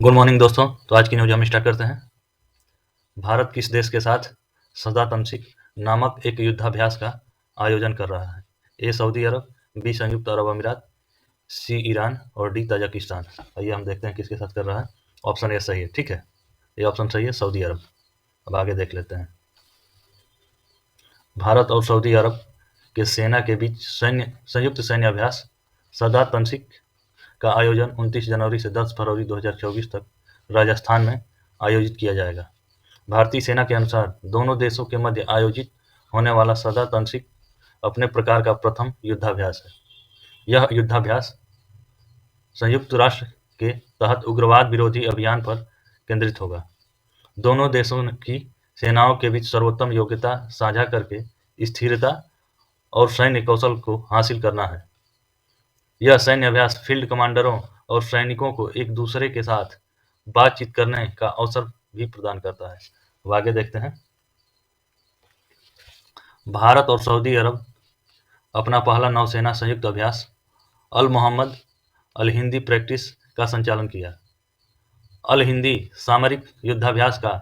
Good morning दोस्तों। तो आज की न्यूज हम स्टार्ट करते हैं। भारत किस देश के साथ सदातंसिक नामक एक युद्धाभ्यास का आयोजन कर रहा है? ए सऊदी अरब, बी संयुक्त अरब अमीरात, सी ईरान और डी ताजिकिस्तान। आइए हम देखते हैं किसके साथ कर रहा है। ऑप्शन ए सही है, ठीक है, ये ऑप्शन सही है, सऊदी अरब। अब आगे देख लेते हैं। भारत और सऊदी अरब के सेना के बीच संयुक्त सैन्य अभ्यास सदातंसिक का आयोजन 29 जनवरी से 10 फरवरी 2024 तक राजस्थान में आयोजित किया जाएगा। भारतीय सेना के अनुसार दोनों देशों के मध्य आयोजित होने वाला सदातंसिक अपने प्रकार का प्रथम युद्धाभ्यास है। यह युद्धाभ्यास संयुक्त राष्ट्र के तहत उग्रवाद विरोधी अभियान पर केंद्रित होगा। दोनों देशों की सेनाओं के बीच सर्वोत्तम योग्यता साझा करके स्थिरता और सैन्य कौशल को हासिल करना है। यह सैन्य अभ्यास फील्ड कमांडरों और सैनिकों को एक दूसरे के साथ बातचीत करने का अवसर भी प्रदान करता है। अब आगे देखते हैं। भारत और सऊदी अरब अपना पहला नौसेना संयुक्त अभ्यास अल मोहम्मद अल हिंदी प्रैक्टिस का संचालन किया। अल हिंदी सामरिक युद्धाभ्यास का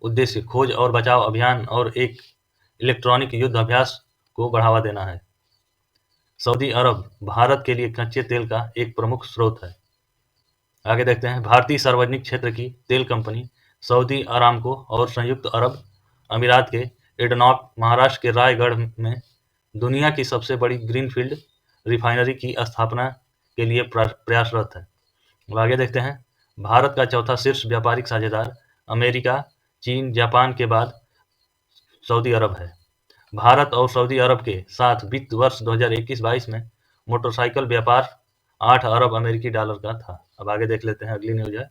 उद्देश्य खोज और बचाव अभियान और एक इलेक्ट्रॉनिक युद्ध अभ्यास को बढ़ावा देना है। सऊदी अरब भारत के लिए कच्चे तेल का एक प्रमुख स्रोत है। आगे देखते हैं। भारतीय सार्वजनिक क्षेत्र की तेल कंपनी सऊदी अरामको और संयुक्त अरब अमीरात के एडनॉक महाराष्ट्र के रायगढ़ में दुनिया की सबसे बड़ी ग्रीनफील्ड रिफाइनरी की स्थापना के लिए प्रयासरत है। अब आगे देखते हैं। भारत का चौथा शीर्ष व्यापारिक साझेदार अमेरिका, चीन, जापान के बाद सऊदी अरब है। भारत और सऊदी अरब के साथ वित्त वर्ष 2021-22 में मोटरसाइकिल व्यापार 8 अरब अमेरिकी डॉलर का था। अब आगे देख लेते हैं, अगली न्यूज है।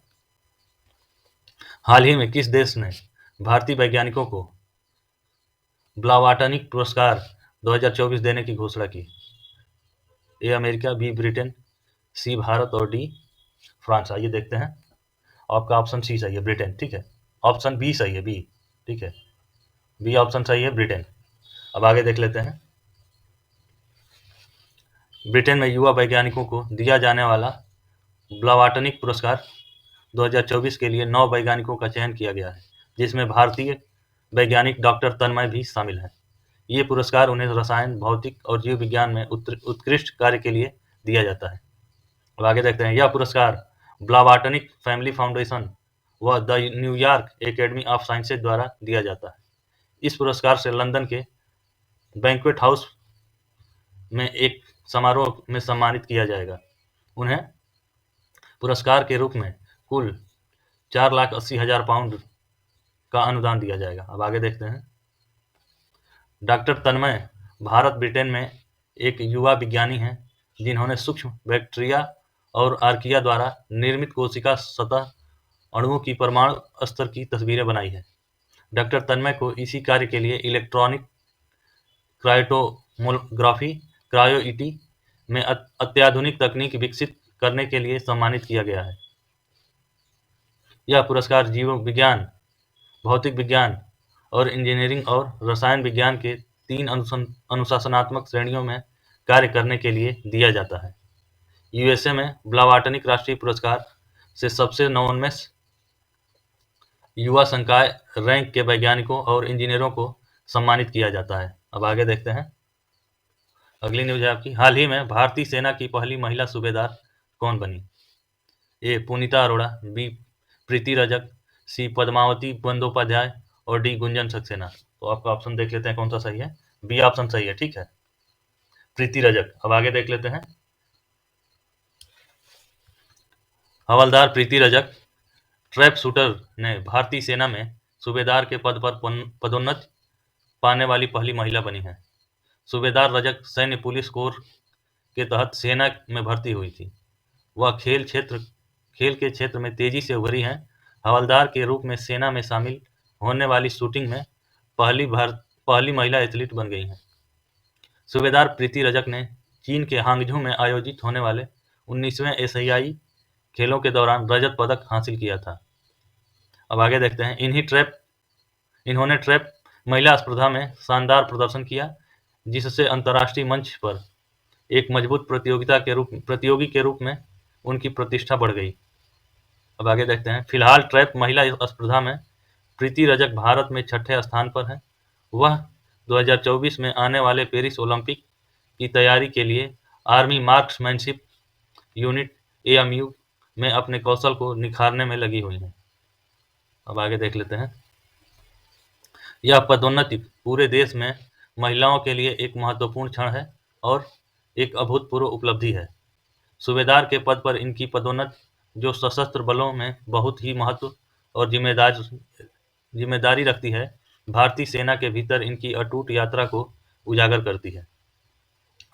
हाल ही में किस देश ने भारतीय वैज्ञानिकों को ब्लावाटनिक पुरस्कार 2024 देने की घोषणा की? ए अमेरिका, बी ब्रिटेन, सी भारत और डी फ्रांस। आइए देखते हैं। आपका ऑप्शन सी सही है, ब्रिटेन, ठीक है। ऑप्शन बी सही है, बी, ठीक है, बी ऑप्शन सही है, ब्रिटेन। अब आगे देख लेते हैं। ब्रिटेन में युवा वैज्ञानिकों को दिया जाने वाला ब्लावाटनिक पुरस्कार 2024 के लिए 9 वैज्ञानिकों का चयन किया गया है, जिसमें भारतीय वैज्ञानिक डॉक्टर तन्मय भी शामिल हैं। ये पुरस्कार उन्हें रसायन, भौतिक और जीव विज्ञान में उत्कृष्ट कार्य के लिए दिया जाता है। अब आगे देखते हैं। यह पुरस्कार ब्लावाटनिक फैमिली फाउंडेशन व the New York academy of sciences द्वारा दिया जाता है। इस पुरस्कार से लंदन के बैंक्वेट हाउस में एक समारोह में सम्मानित किया जाएगा। उन्हें पुरस्कार के रूप में कुल 4,80,000 पाउंड का अनुदान दिया जाएगा। अब आगे देखते हैं। डॉक्टर तन्मय भारत ब्रिटेन में एक युवा विज्ञानी हैं, जिन्होंने सूक्ष्म बैक्टीरिया और आर्किया द्वारा निर्मित कोशिका सतह अणुओं की परमाणु स्तर की तस्वीरें बनाई है। डॉक्टर तन्मय को इसी कार्य के लिए इलेक्ट्रॉनिक क्रायोटोमोग्राफी क्रायोइटी में अत्याधुनिक तकनीक विकसित करने के लिए सम्मानित किया गया है। यह पुरस्कार जीव विज्ञान, भौतिक विज्ञान और इंजीनियरिंग और रसायन विज्ञान के 3 अनुशासनात्मक श्रेणियों में कार्य करने के लिए दिया जाता है। यूएसए में ब्लावाटनिक राष्ट्रीय पुरस्कार से सबसे नवोन्मेष युवा संकाय रैंक के वैज्ञानिकों और इंजीनियरों को सम्मानित किया जाता है। अब आगे देखते हैं। अगली न्यूज है आपकी। हाल ही में भारतीय सेना की पहली महिला सूबेदार कौन बनी? ए पुनीता अरोड़ा, बी प्रीति रजक, सी पद्मावती बंदोपाध्याय और डी गुंजन सक्सेना। तो आपका ऑप्शन देख लेते हैं कौन सा सही है। बी ऑप्शन सही है, ठीक है, प्रीति रजक। अब आगे देख लेते हैं। हवलदार प्रीति रजक ट्रैप शूटर ने भारतीय सेना में सूबेदार के पद पर पदोन्नति पाने वाली पहली महिला बनी है। सूबेदार रजक सैन्य पुलिस कोर के तहत सेना में भर्ती हुई थी। वह खेल के क्षेत्र में तेजी से उभरी हैं। हवलदार के रूप में सेना में शामिल होने वाली शूटिंग में पहली महिला एथलीट बन गई हैं। सूबेदार प्रीति रजक ने चीन के हांगझू में आयोजित होने वाले 19वें एशियाई खेलों के दौरान रजत पदक हासिल किया था। अब आगे देखते हैं। इन्होंने ट्रैप महिला स्पर्धा में शानदार प्रदर्शन किया, जिससे अंतर्राष्ट्रीय मंच पर एक मजबूत प्रतियोगी के रूप में उनकी प्रतिष्ठा बढ़ गई। अब आगे देखते हैं। फिलहाल ट्रैप महिला स्पर्धा में प्रीति रजक भारत में छठे स्थान पर है। वह 2024 में आने वाले पेरिस ओलंपिक की तैयारी के लिए आर्मी मार्क्समैनशिप यूनिट एएमयू में अपने कौशल को निखारने में लगी हुई हैं। अब आगे देख लेते हैं। यह पदोन्नति पूरे देश में महिलाओं के लिए एक महत्वपूर्ण क्षण है और एक अभूतपूर्व उपलब्धि है। सूबेदार के पद पर इनकी पदोन्नति जो सशस्त्र बलों में बहुत ही महत्व और जिम्मेदारी रखती है, भारतीय सेना के भीतर इनकी अटूट यात्रा को उजागर करती है।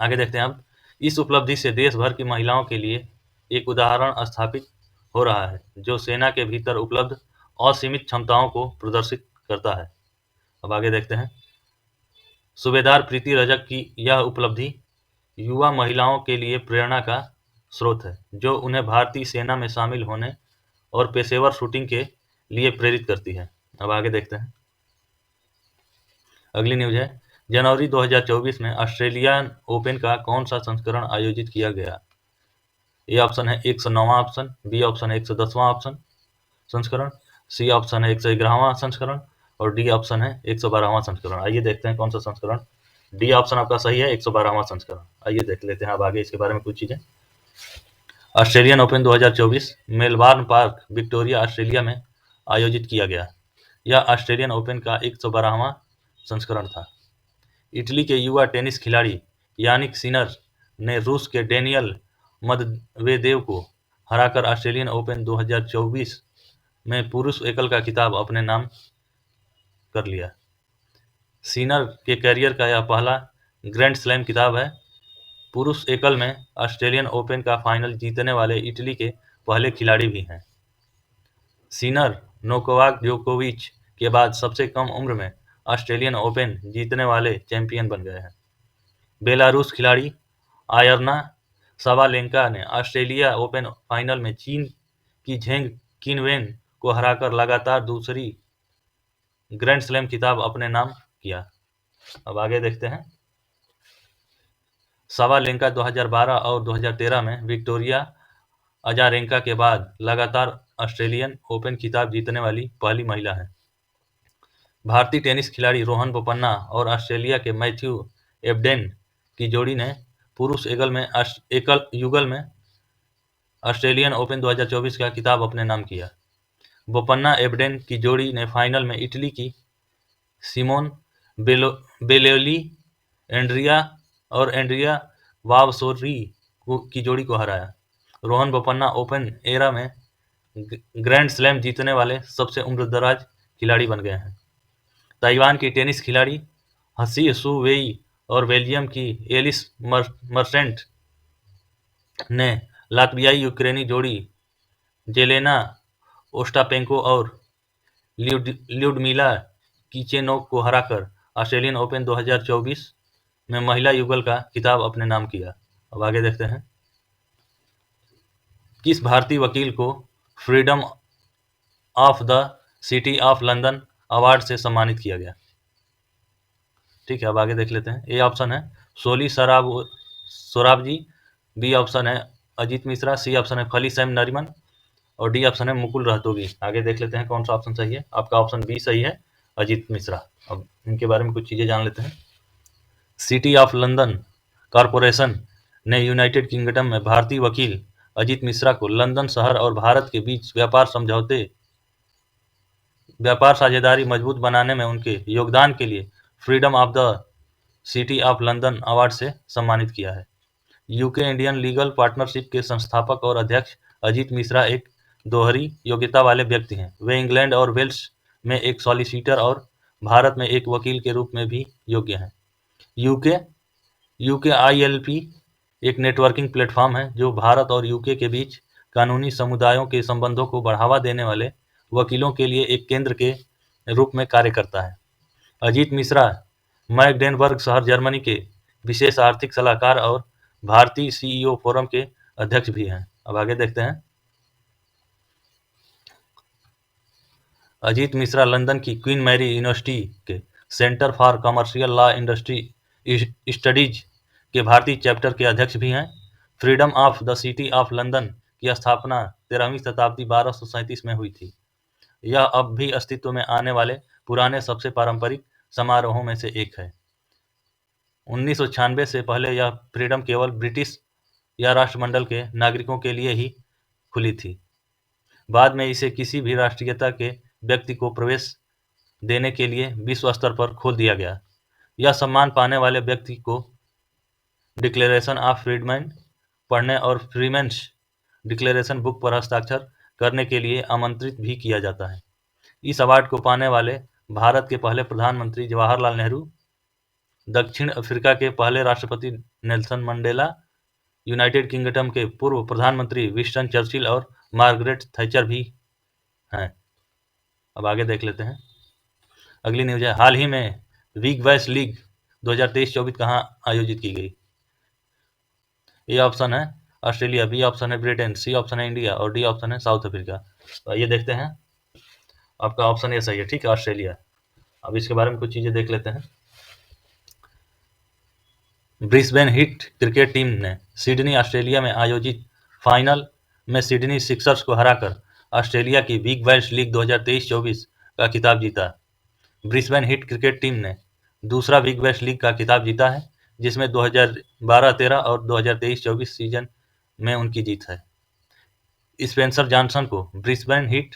आगे देखते हैं। अब इस उपलब्धि से देश भर की महिलाओं के लिए एक उदाहरण स्थापित हो रहा है जो सेना के भीतर उपलब्ध असीमित क्षमताओं को प्रदर्शित करता है। अब आगे देखते हैं। सूबेदार प्रीति रजक की यह उपलब्धि युवा महिलाओं के लिए प्रेरणा का स्रोत है जो उन्हें भारतीय सेना में शामिल होने और पेशेवर शूटिंग के लिए प्रेरित करती है। अब आगे देखते हैं। अगली न्यूज है। जनवरी 2024 में ऑस्ट्रेलियन ओपन का कौन सा संस्करण आयोजित किया गया? ए ऑप्शन है 109वां ऑप्शन, बी ऑप्शन है 110वां ऑप्शन संस्करण, सी ऑप्शन है 111वां संस्करण और डी ऑप्शन है 112वां संस्करण। आइए देखते हैं कौन सा संस्करण। डी ऑप्शन आपका सही है, 112वां संस्करण। आइए देख लेते हैं अब आगे इसके बारे में कुछ चीजें। Australian open 2024 Melbourne park, Victoria, Australia में आयोजित किया गया। यह ऑस्ट्रेलियन ओपन का 112वां संस्करण था। इटली के युवा टेनिस खिलाड़ी यानिक सिनर ने रूस के डेनियल मेदवेदेव को हराकर ऑस्ट्रेलियन ओपन 2024 में पुरुष एकल का खिताब अपने नाम कर लिया। सिनर के करियर का यह पहला ग्रैंड स्लैम खिताब है। पुरुष एकल में ऑस्ट्रेलियन ओपन का फाइनल जीतने वाले इटली के पहले खिलाड़ी भी हैं। सिनर नोवाक जोकोविच के बाद सबसे कम उम्र में ऑस्ट्रेलियन ओपन जीतने वाले चैंपियन बन गए हैं। बेलारूस खिलाड़ी आयरना साबालेंका ने ऑस्ट्रेलिया ओपन फाइनल में चीन की झेंग किनवेन को हराकर लगातार दूसरी ग्रैंड स्लैम खिताब अपने नाम किया। अब आगे देखते हैं। साबालेंका 2012 और 2013 में विक्टोरिया अजारेंका के बाद लगातार ऑस्ट्रेलियन ओपन खिताब जीतने वाली पहली महिला है। भारतीय टेनिस खिलाड़ी रोहन बोपन्ना और ऑस्ट्रेलिया के मैथ्यू एबडेन की जोड़ी ने पुरुष एकल युगल में ऑस्ट्रेलियन ओपन 2024 का खिताब अपने नाम किया। बोपन्ना एबडेन की जोड़ी ने फाइनल में इटली की सिमोन बेलेली एंड्रिया वावसोरी की जोड़ी को हराया। रोहन बोपन्ना ओपन एरा में ग्रैंड स्लैम जीतने वाले सबसे उम्रदराज खिलाड़ी बन गए हैं। ताइवान की टेनिस खिलाड़ी हसी सू वेई और बेल्जियम की एलिस मर्सेंट ने लात्वियाई यूक्रेनी जोड़ी जेलेना ओस्टापेंको और ल्यूडमिला कीचेनोक को हराकर ऑस्ट्रेलियन ओपन 2024 में महिला युगल का खिताब अपने नाम किया। अब आगे देखते हैं। किस भारतीय वकील को freedom of the city of London award से सम्मानित किया गया? ठीक है, अब आगे देख लेते हैं। ए ऑप्शन है सोली सोराबजी, बी ऑप्शन है अजीत मिश्रा, सी ऑप्शन है फली सैम नरीमन और डी ऑप्शन है मुकुल रहतोगी। आगे देख लेते हैं कौन सा ऑप्शन सही है। आपका ऑप्शन बी सही है, अजीत मिश्रा। अब इनके बारे में कुछ चीजें जान लेते हैं। सिटी ऑफ लंदन कॉरपोरेशन ने यूनाइटेड किंगडम में भारतीय वकील अजीत मिश्रा को लंदन शहर और भारत के बीच व्यापार साझेदारी मजबूत बनाने में उनके योगदान के लिए freedom of the city of London award से सम्मानित किया है। यूके इंडियन लीगल पार्टनरशिप के संस्थापक और अध्यक्ष अजीत मिश्रा एक दोहरी योग्यता वाले व्यक्ति हैं। वे इंग्लैंड और वेल्स में एक सॉलिसिटर और भारत में एक वकील के रूप में भी योग्य हैं। यूके ILP एक नेटवर्किंग प्लेटफॉर्म है जो भारत और यूके के बीच कानूनी समुदायों के संबंधों को बढ़ावा देने वाले वकीलों के लिए एक केंद्र के रूप में कार्य करता है। अजीत मिश्रा मैगडेनबर्ग शहर जर्मनी के विशेष आर्थिक सलाहकार और भारतीय CEO फोरम के अध्यक्ष भी हैं। अब आगे देखते हैं। अजीत मिश्रा लंदन की क्वीन मैरी यूनिवर्सिटी के centre for commercial law industry studies के भारतीय चैप्टर के अध्यक्ष भी हैं। Freedom of the city of London की स्थापना 13वीं शताब्दी 1237 में हुई थी। यह अब भी अस्तित्व में आने वाले पुराने सबसे पारंपरिक समारोहों में से एक है। 1996 से पहले यह फ्रीडम केवल ब्रिटिश या राष्ट्रमंडल के नागरिकों के लिए ही खुली थी। बाद में इसे किसी भी राष्ट्रीयता के व्यक्ति को प्रवेश देने के लिए विश्व स्तर पर खोल दिया गया। यह सम्मान पाने वाले व्यक्ति को डिक्लेरेशन ऑफ फ्रीडमैन पढ़ने और फ्रीमेन्स डिक्लेरेशन बुक पर हस्ताक्षर करने के लिए आमंत्रित भी किया जाता है। इस अवार्ड को पाने वाले भारत के पहले प्रधानमंत्री जवाहरलाल नेहरू, दक्षिण अफ्रीका के पहले राष्ट्रपति नेल्सन मंडेला, यूनाइटेड किंगडम के पूर्व प्रधानमंत्री विंस्टन चर्चिल और मार्गरेट थैचर भी हैं। अब आगे देख लेते हैं। अगली न्यूज है, हाल ही में बिग बैश लीग 2023-24 कहाँ आयोजित की गई? ए ऑप्शन है ऑस्ट्रेलिया, बी ऑप्शन है ब्रिटेन, सी ऑप्शन है इंडिया और डी ऑप्शन है साउथ अफ्रीका। तो आइए देखते हैं। आपका ऑप्शन ये सही है, ठीक है, ऑस्ट्रेलिया। अब इसके बारे में कुछ चीज़ें देख लेते हैं। ब्रिस्बेन हीट क्रिकेट टीम ने सिडनी ऑस्ट्रेलिया में आयोजित फाइनल में सिडनी सिक्सर्स को हराकर ऑस्ट्रेलिया की बिग बैश लीग 2023-24 का खिताब जीता। ब्रिस्बेन हीट क्रिकेट टीम ने दूसरा बिग बैश लीग का खिताब जीता है, जिसमें 2012-13 और 2023-24 सीजन में उनकी जीत है। स्पेंसर जॉनसन को ब्रिस्बेन हीट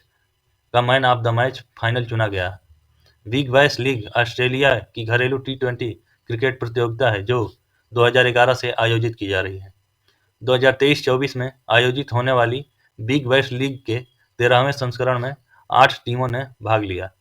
का man of the match final चुना गया। बिग बैश लीग ऑस्ट्रेलिया की घरेलू T20 क्रिकेट प्रतियोगिता है जो 2011 से आयोजित की जा रही है। 2023-24 में आयोजित होने वाली बिग बैश लीग के 13वें संस्करण में 8 टीमों ने भाग लिया।